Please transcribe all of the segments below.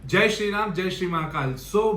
जय श्री राम, जय श्री महाकाल।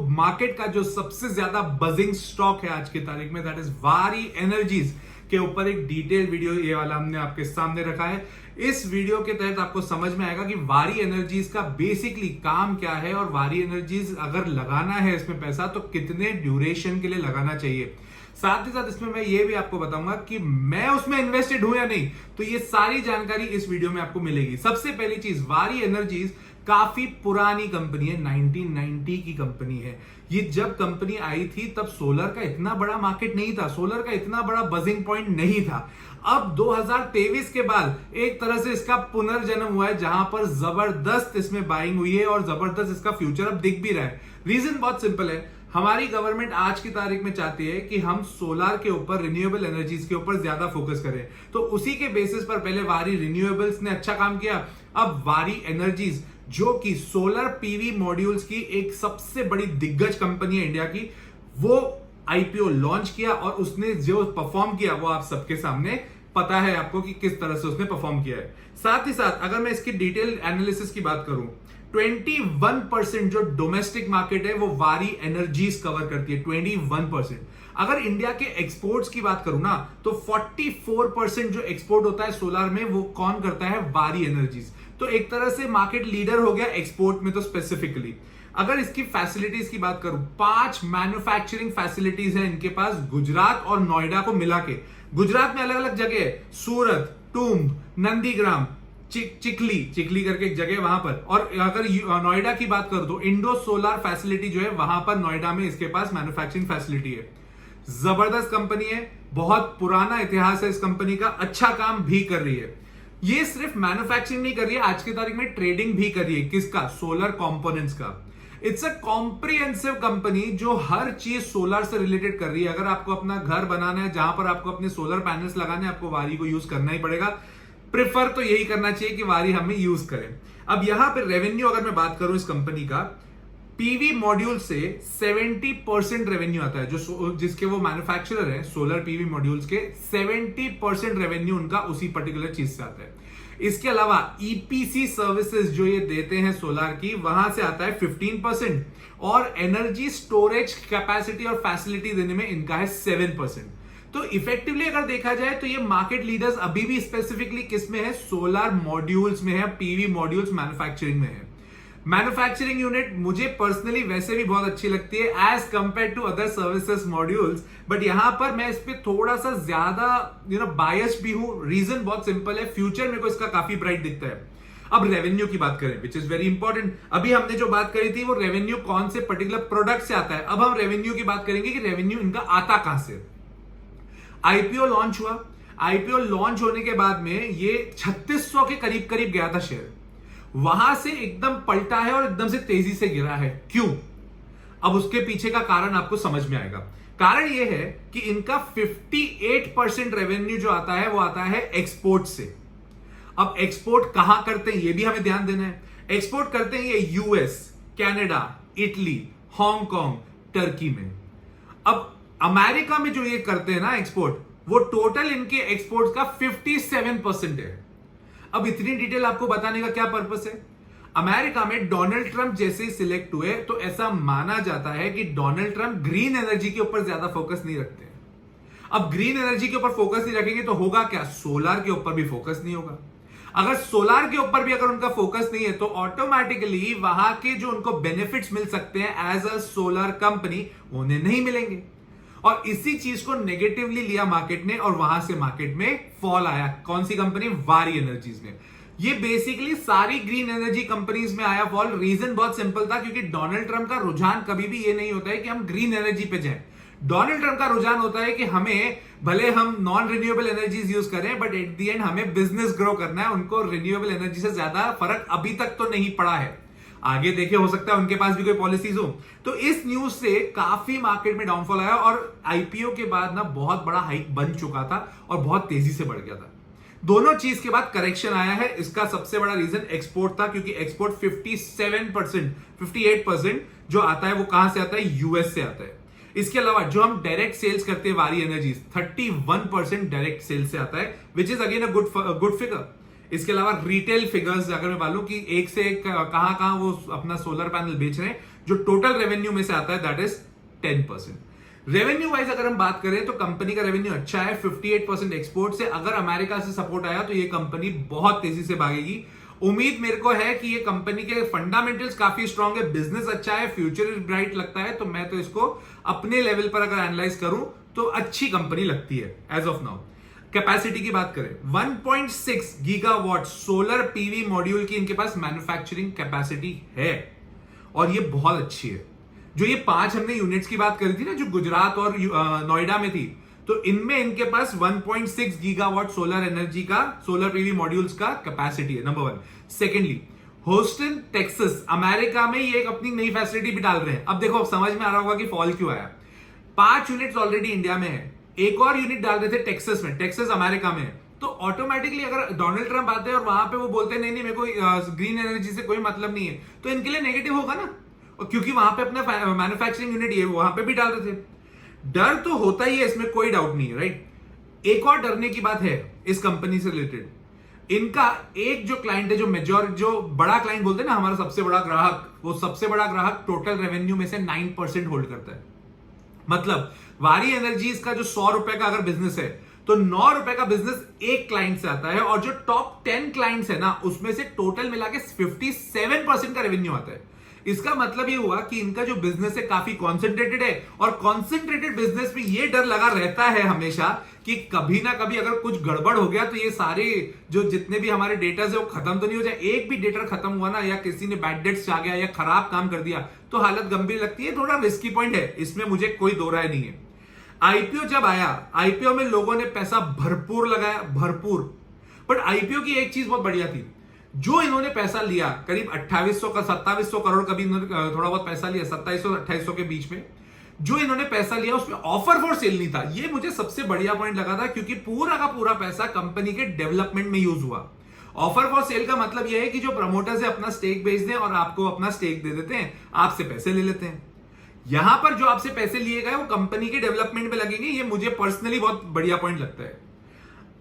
मार्केट का जो सबसे ज्यादा बजिंग स्टॉक है आज की तारीख में, दैट इज वारी एनर्जीज के ऊपर एक डिटेल वीडियो ये वाला हमने आपके सामने रखा है। इस वीडियो के तहत आपको समझ में आएगा कि वारी एनर्जीज का बेसिकली काम क्या है और वारी एनर्जीज अगर लगाना है इसमें पैसा तो कितने ड्यूरेशन के लिए लगाना चाहिए। साथ ही साथ इसमें मैं ये भी आपको बताऊंगा कि मैं उसमें इन्वेस्टेड हूं या नहीं, तो ये सारी जानकारी इस वीडियो में आपको मिलेगी। सबसे पहली चीज, वारी एनर्जीज काफी पुरानी कंपनी है, 1990 की कंपनी है। ये जब कंपनी आई थी तब सोलर का इतना बड़ा मार्केट नहीं था, सोलर का इतना बड़ा बजिंग पॉइंट नहीं था। अब 2023 के बाद एक तरह से इसका पुनर्जन्म हुआ है, जहां पर जबरदस्त इसमें बाइंग हुई है और जबरदस्त इसका फ्यूचर अब दिख भी रहा है। रीजन बहुत सिंपल है, हमारी गवर्नमेंट आज की तारीख में चाहती है कि हम सोलर के ऊपर, रिन्यूएबल एनर्जीज के ऊपर ज्यादा फोकस करें। तो उसी के बेसिस पर पहले वारी रिन्यूएबल्स ने अच्छा काम किया, अब वारी एनर्जीज जो कि सोलर पीवी मॉड्यूल्स की एक सबसे बड़ी दिग्गज कंपनी है इंडिया की, वो आईपीओ लॉन्च किया और उसने जो परफॉर्म किया वो आप सबके सामने पता है आपको कि किस तरह से उसने परफॉर्म किया है। साथ ही साथ अगर मैं इसकी डिटेल एनालिसिस की बात करूं, 21% जो डोमेस्टिक मार्केट है वो वारी एनर्जीज कवर करती है, 21%। अगर इंडिया के एक्सपोर्ट्स की बात करूं ना, तो 44% जो एक्सपोर्ट होता है सोलर में वो कौन करता है? वारी एनर्जीज। तो एक तरह से मार्केट लीडर हो गया एक्सपोर्ट में। तो स्पेसिफिकली अगर इसकी फैसिलिटीज की बात करूं, 5 मैन्युफैक्चरिंग फैसिलिटीज है इनके पास, गुजरात और नोएडा को मिला के। गुजरात में अलग अलग जगह है, सूरत, टूम्ब, नंदीग्राम, चिखली करके एक जगह वहां पर। और अगर नोएडा की बात करूं तो इंडो सोलर फैसिलिटी जो है वहां पर नोएडा में इसके पास मैन्युफैक्चरिंग फैसिलिटी है। जबरदस्त कंपनी है, बहुत पुराना इतिहास है इस कंपनी का, अच्छा काम भी कर रही है। ये सिर्फ मैन्युफैक्चरिंग नहीं कर रही है, आज की तारीख में ट्रेडिंग भी कर रही है। किसका? सोलर कंपोनेंट्स का। इट्स अ कॉम्प्रिहेंसिव कंपनी जो हर चीज सोलर से रिलेटेड कर रही है। अगर आपको अपना घर बनाना है जहां पर आपको अपने सोलर पैनल्स लगाने हैं, आपको वारी को यूज करना ही पड़ेगा। प्रिफर तो यही करना चाहिए कि वारी हमें यूज करें। अब यहां पर रेवेन्यू अगर मैं बात करूं इस कंपनी का, पीवी मॉड्यूल से 70% रेवेन्यू आता है। जो जिसके वो मैन्युफैक्चरर है सोलर पीवी मॉड्यूल्स के, 70% रेवेन्यू उनका उसी पर्टिकुलर चीज से आता है। इसके अलावा ईपीसी सर्विसेज जो ये देते हैं सोलर की, वहां से आता है 15%, और एनर्जी स्टोरेज कैपेसिटी और फैसिलिटी देने में इनका है 7%। तो इफेक्टिवली अगर देखा जाए तो ये मार्केट लीडर्स अभी भी स्पेसिफिकली किस में है? सोलर मॉड्यूल्स में है, पीवी मॉड्यूल्स मैन्युफैक्चरिंग में है। मैन्युफैक्चरिंग यूनिट मुझे पर्सनली वैसे भी बहुत अच्छी लगती है as compare to other services modules, but यहां पर मैं इस पे थोड़ा सा ज्यादा बायस्ड भी हूं। रीजन बहुत सिंपल है, फ्यूचर मेरे को इसका काफी ब्राइट दिखता है। अब रेवेन्यू की बात करें, विच इज वेरी इंपॉर्टेंट। अभी हमने जो बात करी थी वो रेवेन्यू कौन से पर्टिकुलर प्रोडक्ट से आता है। अब हम रेवेन्यू की बात करेंगे कि रेवेन्यू इनका आता कहां से। आईपीओ लॉन्च हुआ, आईपीओ लॉन्च होने के बाद में ये 3600 के करीब करीब गया था शेयर, वहां से एकदम पलटा है और एकदम से तेजी से गिरा है। क्यों? अब उसके पीछे का कारण आपको समझ में आएगा। कारण यह है कि इनका 58% रेवेन्यू जो आता है वो आता है एक्सपोर्ट से। अब एक्सपोर्ट कहां करते हैं ये भी हमें ध्यान देना है। एक्सपोर्ट करते हैं ये US, Canada, Italy, Hong Kong, Turkey में। अब अमेरिका में जो ये करते हैं ना एक्सपोर्ट, वो टोटल इनके एक्सपोर्ट का 57% है। अब इतनी डिटेल आपको बताने का क्या पर्पस है? अमेरिका में डोनाल्ड ट्रंप जैसे ही सिलेक्ट हुए तो ऐसा माना जाता है कि डोनाल्ड ट्रंप ग्रीन एनर्जी के ऊपर ज्यादा फोकस नहीं रखते हैं। अब ग्रीन एनर्जी के ऊपर फोकस नहीं रखेंगे तो होगा क्या? सोलर के ऊपर भी फोकस नहीं होगा। अगर सोलर के ऊपर भी अगर उनका फोकस नहीं है तो ऑटोमेटिकली वहां के जो उनको बेनिफिट्स मिल सकते हैं एज अ सोलर कंपनी, उन्हें नहीं मिलेंगे। और इसी चीज को नेगेटिवली लिया मार्केट ने और वहां से मार्केट में फॉल आया। कौन सी कंपनी? वारी एनर्जीज में। ये बेसिकली सारी ग्रीन एनर्जी कंपनीज में आया फॉल। रीजन बहुत सिंपल था, क्योंकि डोनाल्ड ट्रंप का रुझान कभी भी ये नहीं होता है कि हम ग्रीन एनर्जी पे जाएं। डोनाल्ड ट्रंप का रुझान होता है कि हमें, भले हम नॉन रिन्यूएबल एनर्जीज यूज करें, बट एट द एंड हमें बिजनेस ग्रो करना है। उनको रिन्यूएबल एनर्जी से ज्यादा फर्क अभी तक तो नहीं पड़ा है। आगे देखे, हो सकता है उनके पास भी कोई पॉलिसीज हो। तो इस न्यूज से काफी मार्केट में डाउनफॉल आया और आईपीओ के बाद ना बहुत बड़ा हाइक बन चुका था और बहुत तेजी से बढ़ गया था। दोनों चीज के बाद करेक्शन आया है। इसका सबसे बड़ा रीजन एक्सपोर्ट था, क्योंकि एक्सपोर्ट 58% जो आता है वो कहां से आता है? यूएस से आता है। इसके अलावा जो हम डायरेक्ट सेल्स करते हैं वारी एनर्जीज, 31% डायरेक्ट सेल्स से आता है, which is again a good figure. इसके अलावा रिटेल फिगर्स अगर मैं बोलूं कि एक से एक कहां कहां वो अपना सोलर पैनल बेच रहे हैं, जो टोटल रेवेन्यू में से आता है दैट इज 10%। रेवेन्यू वाइज अगर हम बात करें तो कंपनी का रेवेन्यू अच्छा है, 58% एक्सपोर्ट से। अगर अमेरिका से सपोर्ट आया तो ये कंपनी बहुत तेजी से भागेगी। उम्मीद मेरे को है कि ये कंपनी के फंडामेंटल्स काफी स्ट्रांग है, बिजनेस अच्छा है, फ्यूचर इज ब्राइट लगता है। तो मैं तो इसको अपने लेवल पर अगर एनालाइज करूं तो अच्छी कंपनी लगती है एज ऑफ नाउ। कैपेसिटी की बात करें, 1.6 गीगावाट सोलर पीवी मॉड्यूल की इनके पास मैन्युफैक्चरिंग कैपेसिटी है और ये बहुत अच्छी है। जो ये 5 हमने यूनिट्स की बात करी थी ना, जो गुजरात और नोएडा में थी, तो इनमें इनके पास 1.6 गीगावाट सोलर एनर्जी का, सोलर पीवी मॉड्यूल्स का कैपेसिटी है, number 1। Secondly, Houston Texas America में ये एक अपनी नई फैसिलिटी भी डाल रहे हैं। अब देखो, समझ में आ रहा होगा कि फॉल क्यों आया। 5 यूनिट्स ऑलरेडी इंडिया में है, एक और यूनिट डाल रहे थे टेक्सास में, टेक्सास अमेरिका में है। तो ऑटोमेटिकली अगर डोनाल्ड ट्रंप आते हैं और वहां पे वो बोलते हैं नहीं नहीं, मेरे को ग्रीन एनर्जी से कोई मतलब नहीं है, तो इनके लिए नेगेटिव होगा ना, और क्योंकि वहां पे अपना मैन्युफैक्चरिंग यूनिट ये वहां पे भी डाल रहे थे। डर तो होता ही है, इसमें कोई डाउट नहीं है, राइट। एक और डरने की बात है इस कंपनी से रिलेटेड, इनका एक जो क्लाइंट है, जो बड़ा क्लाइंट बोलते हैं ना, हमारा सबसे बड़ा ग्राहक, वो सबसे बड़ा ग्राहक टोटल रेवेन्यू में से 9% होल्ड करता है। मतलब वारी एनर्जीज का जो 100 रुपए का अगर बिजनेस है, तो 9 रुपए का बिजनेस एक क्लाइंट से आता है, और जो टॉप 10 क्लाइंट्स है ना, उसमें से टोटल मिला के 57% का रेवेन्यू आता है। इसका मतलब ये हुआ कि इनका जो बिजनेस है काफी कॉन्सेंट्रेटेड है, और कॉन्सेंट्रेटेड बिजनेस में ये डर लगा रहता है हमेशा कि कभी ना कभी अगर कुछ गड़बड़ हो गया तो ये सारे जो जितने भी हमारे डेटा है वो खत्म तो नहीं हो जाए। एक भी डेटा खत्म हुआ ना, या किसी ने बैड डेट्स आ गया या खराब काम कर दिया, तो हालत गंभीर लगती है। थोड़ा रिस्की पॉइंट है, इसमें मुझे कोई दो राय नहीं है। आईपीओ जब आया, आईपीओ में लोगों ने पैसा भरपूर लगाया, भरपूर। बट आईपीओ की एक चीज बहुत बढ़िया थी, जो इन्होंने पैसा लिया करीब 2800 का 2700 करोड़ का भी इन्होंने थोड़ा बहुत पैसा लिया, 2700-2800 के बीच में जो इन्होंने पैसा लिया, उसमें ऑफर फॉर सेल नहीं था। ये मुझे सबसे बढ़िया पॉइंट लगा था, क्योंकि पूरा का पूरा पैसा कंपनी के डेवलपमेंट में यूज हुआ। ऑफर फॉर सेल का मतलब यह है कि जो प्रमोटर्स है अपना स्टेक बेच दें और आपको अपना स्टेक दे देते हैं, आपसे पैसे ले लेते हैं। यहां पर जो आपसे पैसे लिए गए वो कंपनी के डेवलपमेंट में लगेंगे। ये मुझे पर्सनली बहुत बढ़िया पॉइंट लगता है।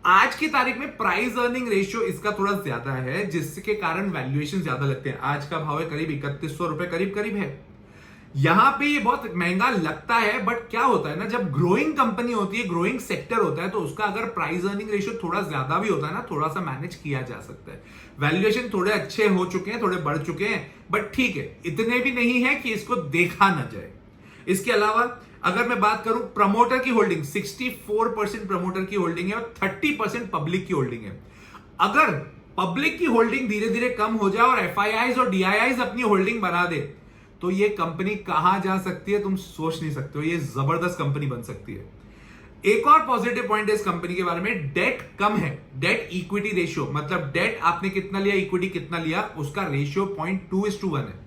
आज की तारीख में प्राइस अर्निंग रेशियो इसका थोड़ा ज्यादा है, जिसके कारण वैल्यूएशन ज्यादा लगते हैं। आज का भाव है करीब 3100 रुपए करीब है। यहां पे ये बहुत महंगा लगता है, बट क्या होता है ना, जब ग्रोइंग कंपनी होती है, ग्रोइंग सेक्टर होता है, तो उसका अगर प्राइस अर्निंग रेशियो थोड़ा ज्यादा भी होता है ना, थोड़ा सा मैनेज किया जा सकता है। वैल्यूएशन थोड़े अच्छे हो चुके हैं, थोड़े बढ़ चुके हैं, बट ठीक है, इतने भी नहीं है कि इसको देखा ना जाए। इसके अलावा अगर मैं बात करूं प्रमोटर की होल्डिंग, 64% प्रमोटर की होल्डिंग है और 30% पब्लिक की होल्डिंग है। अगर पब्लिक की होल्डिंग धीरे धीरे कम हो जाए और एफआईआईज और डीआईआईज अपनी होल्डिंग बना दे, तो ये कंपनी कहां जा सकती है तुम सोच नहीं सकते हो। ये जबरदस्त कंपनी बन सकती है। एक और पॉजिटिव पॉइंट है इस कंपनी के बारे में, डेट कम है। डेट इक्विटी रेशियो, मतलब डेट आपने कितना लिया, इक्विटी कितना लिया, उसका रेशियो 0.2:1 है।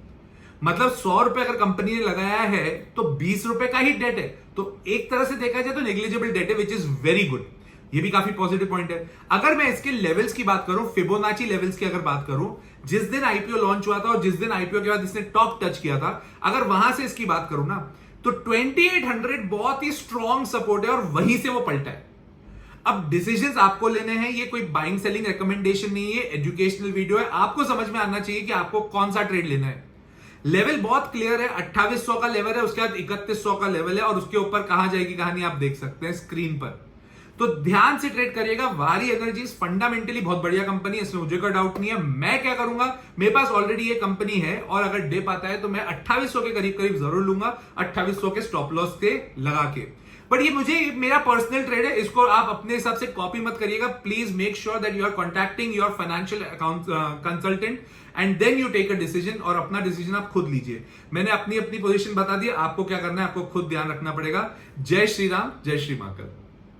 मतलब 100 रुपए अगर कंपनी ने लगाया है तो 20 रुपए का ही डेट है। तो एक तरह से देखा जाए तो नेग्लिजिबल डेट है, विच इज वेरी गुड। ये भी काफी पॉजिटिव पॉइंट है। अगर मैं इसके लेवल्स की बात करूं, फिबोनाची लेवल्स की अगर बात करूं, जिस दिन आईपीओ लॉन्च हुआ था और जिस दिन आईपीओ के बाद इसने टॉप टच किया था, अगर वहां से इसकी बात करूं ना, तो 2800 बहुत ही स्ट्रॉन्ग सपोर्ट है और वहीं से वो पलटा है। अब डिसीजंस आपको लेने हैं, ये कोई बाइंग सेलिंग रिकमेंडेशन नहीं है, एजुकेशनल वीडियो है। आपको समझ में आना चाहिए कि आपको कौन सा ट्रेड लेना है। लेवल बहुत क्लियर है, 2800 का लेवल है, उसके बाद 3100 का लेवल है, और उसके ऊपर कहां जाएगी कहानी आप देख सकते हैं स्क्रीन पर। तो ध्यान से ट्रेड करिएगा। वारी एनर्जीज फंडामेंटली बहुत बढ़िया कंपनी है, इसमें मुझे कोई डाउट नहीं है। मैं क्या करूंगा, मेरे पास ऑलरेडी ये कंपनी है, और अगर डिप आता है तो मैं 2800 के करीब करीब जरूर लूंगा, 2800 के स्टॉप लॉस के लगा के। बट ये मुझे मेरा पर्सनल ट्रेड है, इसको आप अपने हिसाब से कॉपी मत करिएगा। Please make sure that you are contacting your financial consultant and then you take a decision, और अपना डिसीजन आप खुद लीजिए। मैंने अपनी पोजीशन बता दी, आपको क्या करना है आपको खुद ध्यान रखना पड़ेगा। जय श्री राम, जय श्री महाकाल।